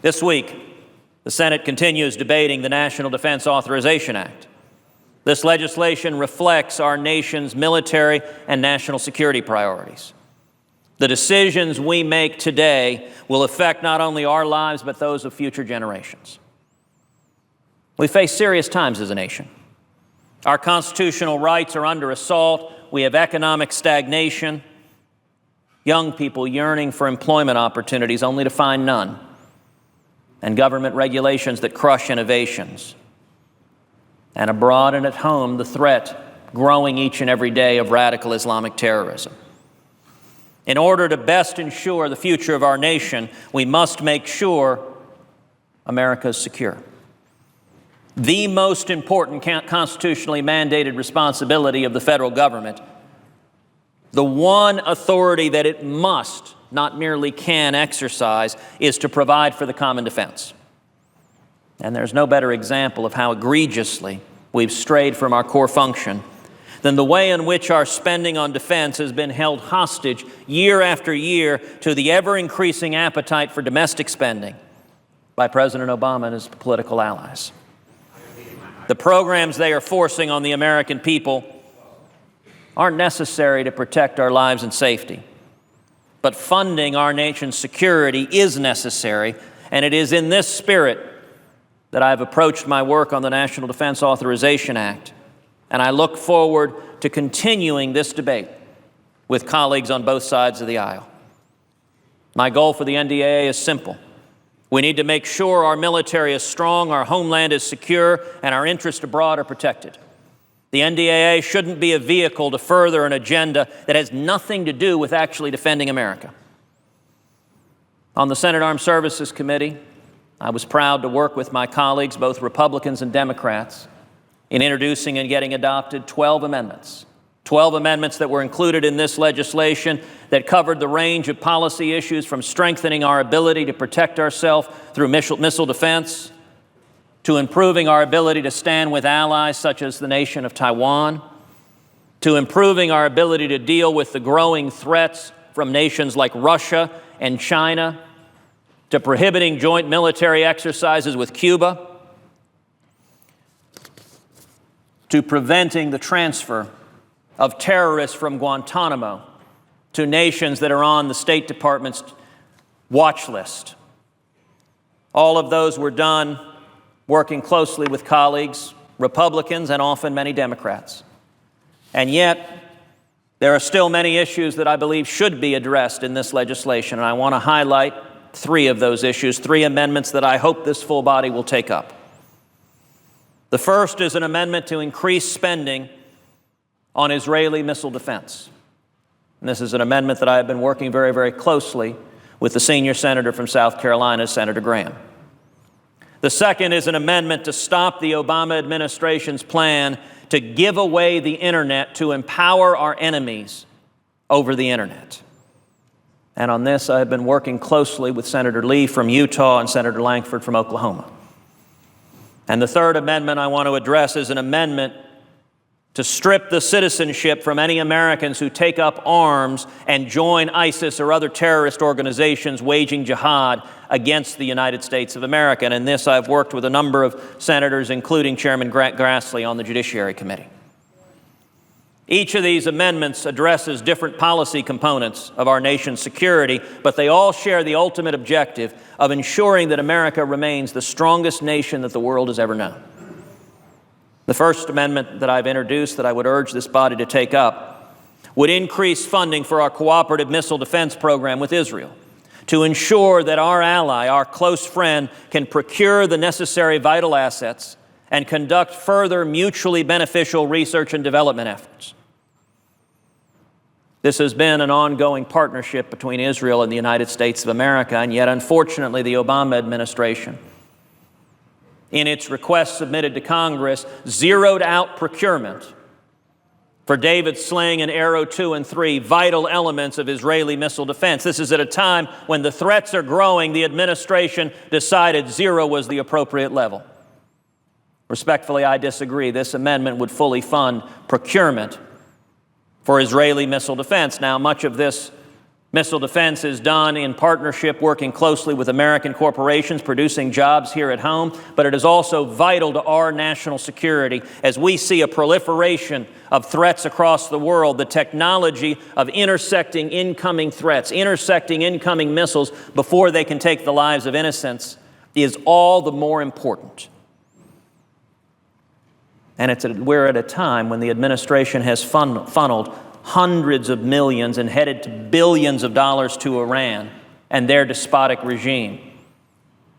This week, the Senate continues debating the National Defense Authorization Act. This legislation reflects our nation's military and national security priorities. The decisions we make today will affect not only our lives, but those of future generations. We face serious times as a nation. Our constitutional rights are under assault. We have economic stagnation, young people yearning for employment opportunities only to find none, and government regulations that crush innovations. And abroad and at home, the threat growing each and every day of radical Islamic terrorism. In order to best ensure the future of our nation, we must make sure America is secure. The most important constitutionally mandated responsibility of the federal government, the one authority that it must, not merely can, exercise, is to provide for the common defense. And there's no better example of how egregiously we've strayed from our core function than the way in which our spending on defense has been held hostage year after year to the ever-increasing appetite for domestic spending by President Obama and his political allies. The programs they are forcing on the American people aren't necessary to protect our lives and safety, but funding our nation's security is necessary, and it is in this spirit that I've approached my work on the National Defense Authorization Act, and I look forward to continuing this debate with colleagues on both sides of the aisle. My goal for the NDAA is simple. We need to make sure our military is strong, our homeland is secure, and our interests abroad are protected. The NDAA shouldn't be a vehicle to further an agenda that has nothing to do with actually defending America. On the Senate Armed Services Committee, I was proud to work with my colleagues, both Republicans and Democrats, in introducing and getting adopted 12 amendments. 12 amendments that were included in this legislation that covered the range of policy issues from strengthening our ability to protect ourselves through missile defense, to improving our ability to stand with allies such as the nation of Taiwan, to improving our ability to deal with the growing threats from nations like Russia and China, to prohibiting joint military exercises with Cuba, to preventing the transfer of terrorists from Guantanamo to nations that are on the State Department's watch list. All of those were done working closely with colleagues, Republicans, and often many Democrats. And yet, there are still many issues that I believe should be addressed in this legislation, and I want to highlight 3 of those issues, 3 amendments that I hope this full body will take up. The first is an amendment to increase spending on Israeli missile defense. And this is an amendment that I have been working very, very closely with the senior senator from South Carolina, Senator Graham. The second is an amendment to stop the Obama administration's plan to give away the internet to empower our enemies over the internet. And on this, I have been working closely with Senator Lee from Utah and Senator Lankford from Oklahoma. And the third amendment I want to address is an amendment to strip the citizenship from any Americans who take up arms and join ISIS or other terrorist organizations waging jihad against the United States of America. And in this, I've worked with a number of senators, including Chairman Grassley on the Judiciary Committee. Each of these amendments addresses different policy components of our nation's security, but they all share the ultimate objective of ensuring that America remains the strongest nation that the world has ever known. The first amendment that I've introduced that I would urge this body to take up would increase funding for our cooperative missile defense program with Israel to ensure that our ally, our close friend, can procure the necessary vital assets and conduct further mutually beneficial research and development efforts. This has been an ongoing partnership between Israel and the United States of America, and yet, unfortunately, the Obama administration, in its request submitted to Congress, zeroed out procurement for David Sling and Arrow 2 and 3, vital elements of Israeli missile defense. This is at a time when the threats are growing. The administration decided 0 was the appropriate level. Respectfully, I disagree. This amendment would fully fund procurement for Israeli missile defense. Now, much of this Missile defense is done in partnership, working closely with American corporations, producing jobs here at home, but it is also vital to our national security as we see a proliferation of threats across the world. The technology of intersecting incoming threats, intersecting incoming missiles before they can take the lives of innocents is all the more important. And we're at a time when the administration has funneled hundreds of millions and headed to billions of dollars to Iran and their despotic regime.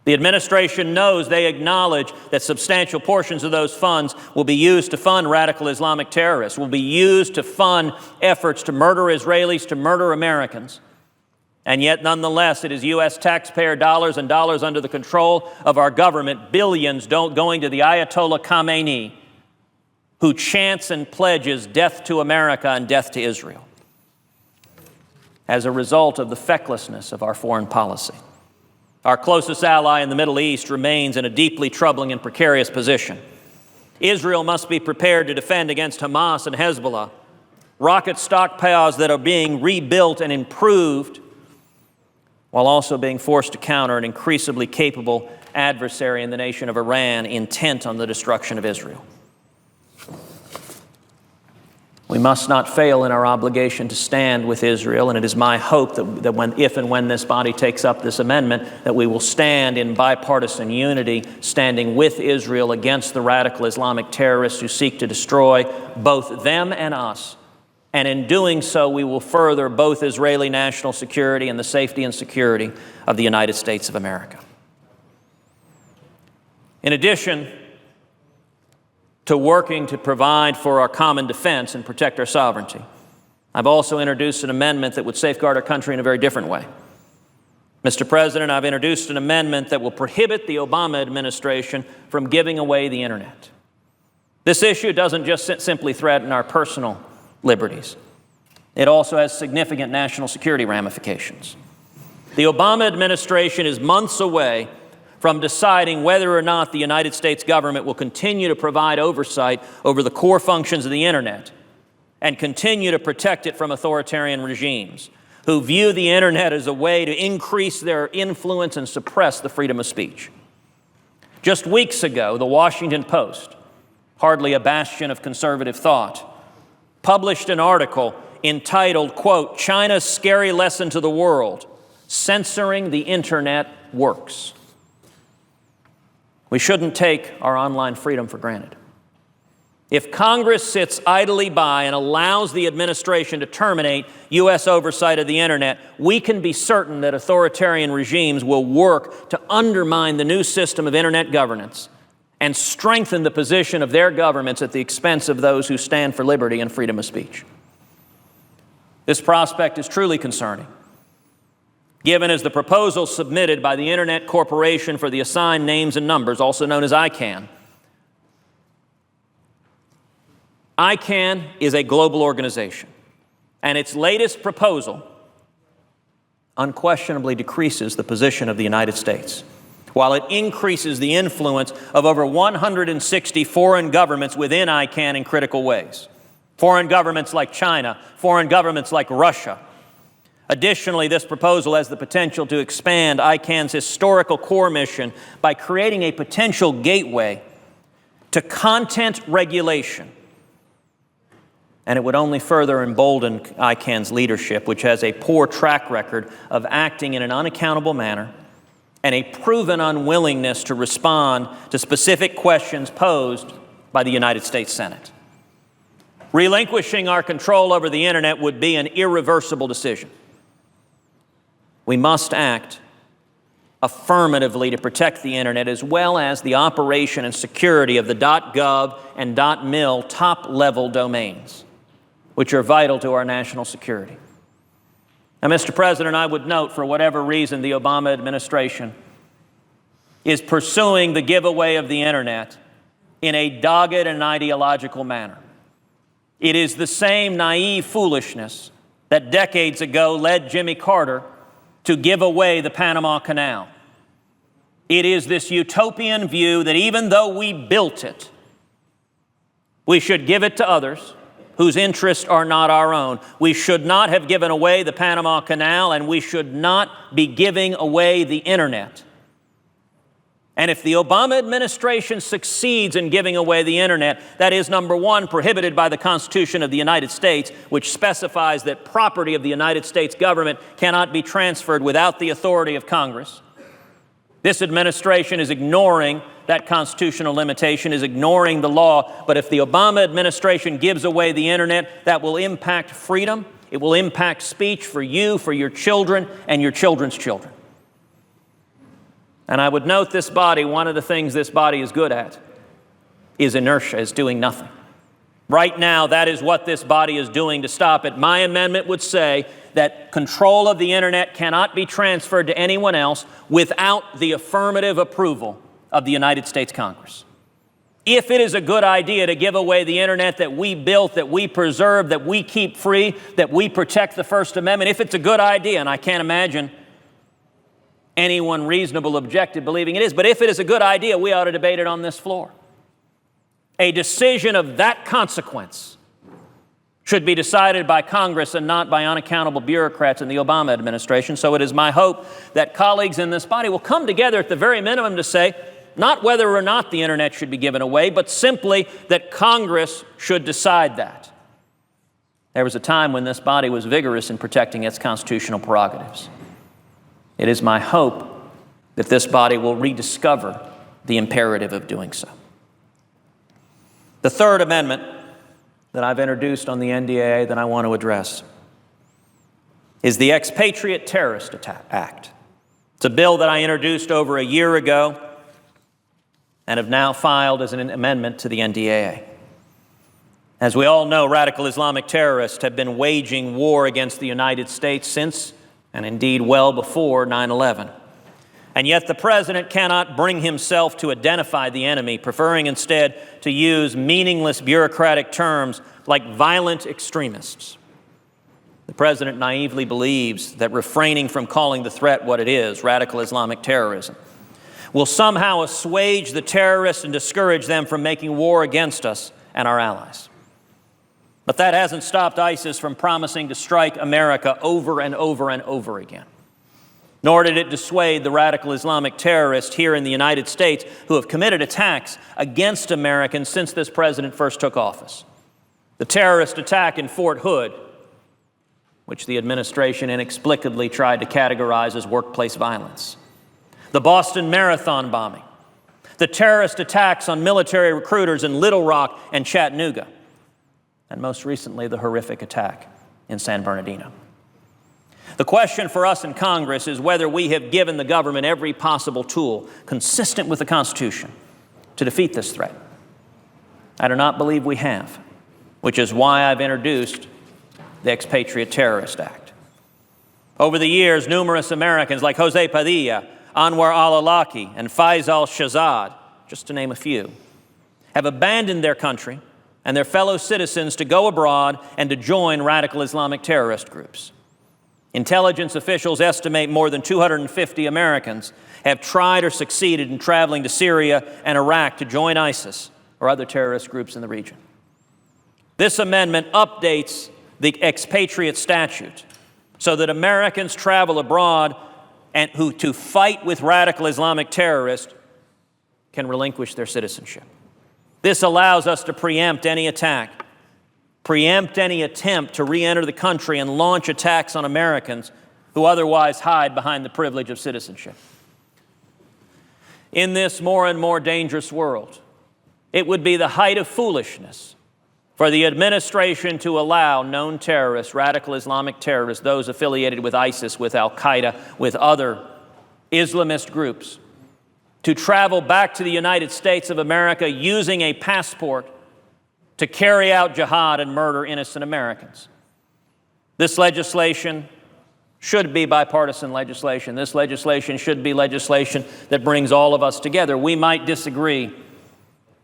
The administration knows, they acknowledge that substantial portions of those funds will be used to fund radical Islamic terrorists, will be used to fund efforts to murder Israelis, to murder Americans. And yet, nonetheless, it is U.S. taxpayer dollars and dollars under the control of our government, billions going to the Ayatollah Khamenei, who chants and pledges death to America and death to Israel as a result of the fecklessness of our foreign policy. Our closest ally in the Middle East remains in a deeply troubling and precarious position. Israel must be prepared to defend against Hamas and Hezbollah, rocket stockpiles that are being rebuilt and improved, while also being forced to counter an increasingly capable adversary in the nation of Iran intent on the destruction of Israel. We must not fail in our obligation to stand with Israel, and it is my hope that if and when this body takes up this amendment, that we will stand in bipartisan unity, standing with Israel against the radical Islamic terrorists who seek to destroy both them and us. And in doing so, we will further both Israeli national security and the safety and security of the United States of America. In addition to working to provide for our common defense and protect our sovereignty, I've also introduced an amendment that would safeguard our country in a very different way. Mr. President, I've introduced an amendment that will prohibit the Obama administration from giving away the internet. This issue doesn't just simply threaten our personal liberties. It also has significant national security ramifications. The Obama administration is months away from deciding whether or not the United States government will continue to provide oversight over the core functions of the internet and continue to protect it from authoritarian regimes who view the internet as a way to increase their influence and suppress the freedom of speech. Just weeks ago, the Washington Post, hardly a bastion of conservative thought, published an article entitled, quote, "China's Scary Lesson to the World, Censoring the Internet Works." We shouldn't take our online freedom for granted. If Congress sits idly by and allows the administration to terminate U.S. oversight of the internet, we can be certain that authoritarian regimes will work to undermine the new system of internet governance and strengthen the position of their governments at the expense of those who stand for liberty and freedom of speech. This prospect is truly concerning, given as the proposal submitted by the Internet Corporation for the Assigned Names and Numbers, also known as ICANN. ICANN is a global organization, and its latest proposal unquestionably decreases the position of the United States, while it increases the influence of over 160 foreign governments within ICANN in critical ways. Foreign governments like China, foreign governments like Russia. Additionally, this proposal has the potential to expand ICANN's historical core mission by creating a potential gateway to content regulation. And it would only further embolden ICANN's leadership, which has a poor track record of acting in an unaccountable manner and a proven unwillingness to respond to specific questions posed by the United States Senate. Relinquishing our control over the internet would be an irreversible decision. We must act affirmatively to protect the internet as well as the operation and security of the .gov and .mil top-level domains, which are vital to our national security. Now, Mr. President, I would note, for whatever reason the Obama administration is pursuing the giveaway of the internet in a dogged and ideological manner. It is the same naive foolishness that decades ago led Jimmy Carter to give away the Panama Canal. It is this utopian view that even though we built it, we should give it to others whose interests are not our own. We should not have given away the Panama Canal, and we should not be giving away the internet. And if the Obama administration succeeds in giving away the internet, that is, number one, prohibited by the Constitution of the United States, which specifies that property of the United States government cannot be transferred without the authority of Congress. This administration is ignoring that constitutional limitation, is ignoring the law. But if the Obama administration gives away the internet, that will impact freedom. It will impact speech for you, for your children, and your children's children. And I would note this body, one of the things this body is good at is inertia, is doing nothing. Right now, that is what this body is doing to stop it. My amendment would say that control of the internet cannot be transferred to anyone else without the affirmative approval of the United States Congress. If it is a good idea to give away the internet that we built, that we preserve, that we keep free, that we protect the First Amendment, if it's a good idea, and I can't imagine anyone reasonable, objective believing it is, but if it is a good idea, we ought to debate it on this floor. A decision of that consequence should be decided by Congress and not by unaccountable bureaucrats in the Obama administration. So it is my hope that colleagues in this body will come together at the very minimum to say, not whether or not the internet should be given away, but simply that Congress should decide that. There was a time when this body was vigorous in protecting its constitutional prerogatives. It is my hope that this body will rediscover the imperative of doing so. The third amendment that I've introduced on the NDAA that I want to address is the Expatriate Terrorist Act. It's a bill that I introduced over a year ago and have now filed as an amendment to the NDAA. As we all know, radical Islamic terrorists have been waging war against the United States since, and indeed well before, 9/11. And yet the president cannot bring himself to identify the enemy, preferring instead to use meaningless bureaucratic terms like violent extremists. The president naively believes that refraining from calling the threat what it is, radical Islamic terrorism, will somehow assuage the terrorists and discourage them from making war against us and our allies. But that hasn't stopped ISIS from promising to strike America over and over and over again. Nor did it dissuade the radical Islamic terrorists here in the United States who have committed attacks against Americans since this president first took office. The terrorist attack in Fort Hood, which the administration inexplicably tried to categorize as workplace violence. The Boston Marathon bombing. The terrorist attacks on military recruiters in Little Rock and Chattanooga. And most recently, the horrific attack in San Bernardino. The question for us in Congress is whether we have given the government every possible tool consistent with the Constitution to defeat this threat. I do not believe we have, which is why I've introduced the Expatriate Terrorist Act. Over the years, numerous Americans like Jose Padilla, Anwar al-Awlaki, and Faisal Shahzad, just to name a few, have abandoned their country and their fellow citizens to go abroad and to join radical Islamic terrorist groups. Intelligence officials estimate more than 250 Americans have tried or succeeded in traveling to Syria and Iraq to join ISIS or other terrorist groups in the region. This amendment updates the expatriate statute so that Americans travel abroad and who to fight with radical Islamic terrorists can relinquish their citizenship. This allows us to preempt any attack, preempt any attempt to re-enter the country and launch attacks on Americans who otherwise hide behind the privilege of citizenship. In this more and more dangerous world, it would be the height of foolishness for the administration to allow known terrorists, radical Islamic terrorists, those affiliated with ISIS, with Al-Qaeda, with other Islamist groups, to travel back to the United States of America using a passport to carry out jihad and murder innocent Americans. This legislation should be bipartisan legislation. This legislation should be legislation that brings all of us together. We might disagree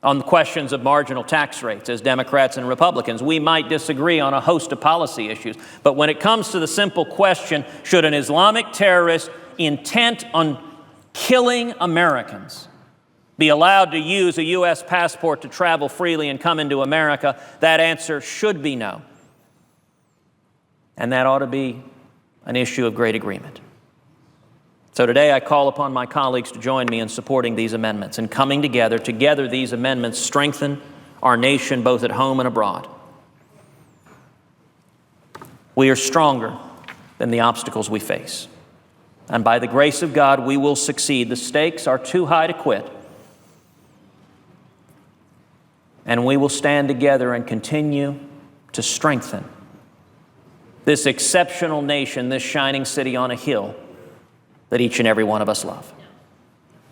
on the questions of marginal tax rates as Democrats and Republicans. We might disagree on a host of policy issues. But when it comes to the simple question, should an Islamic terrorist intent on killing Americans be allowed to use a U.S. passport to travel freely and come into America? That answer should be no. And that ought to be an issue of great agreement. So today I call upon my colleagues to join me in supporting these amendments and coming together. Together, these amendments strengthen our nation both at home and abroad. We are stronger than the obstacles we face. And by the grace of God, we will succeed. The stakes are too high to quit. And we will stand together and continue to strengthen this exceptional nation, this shining city on a hill that each and every one of us love.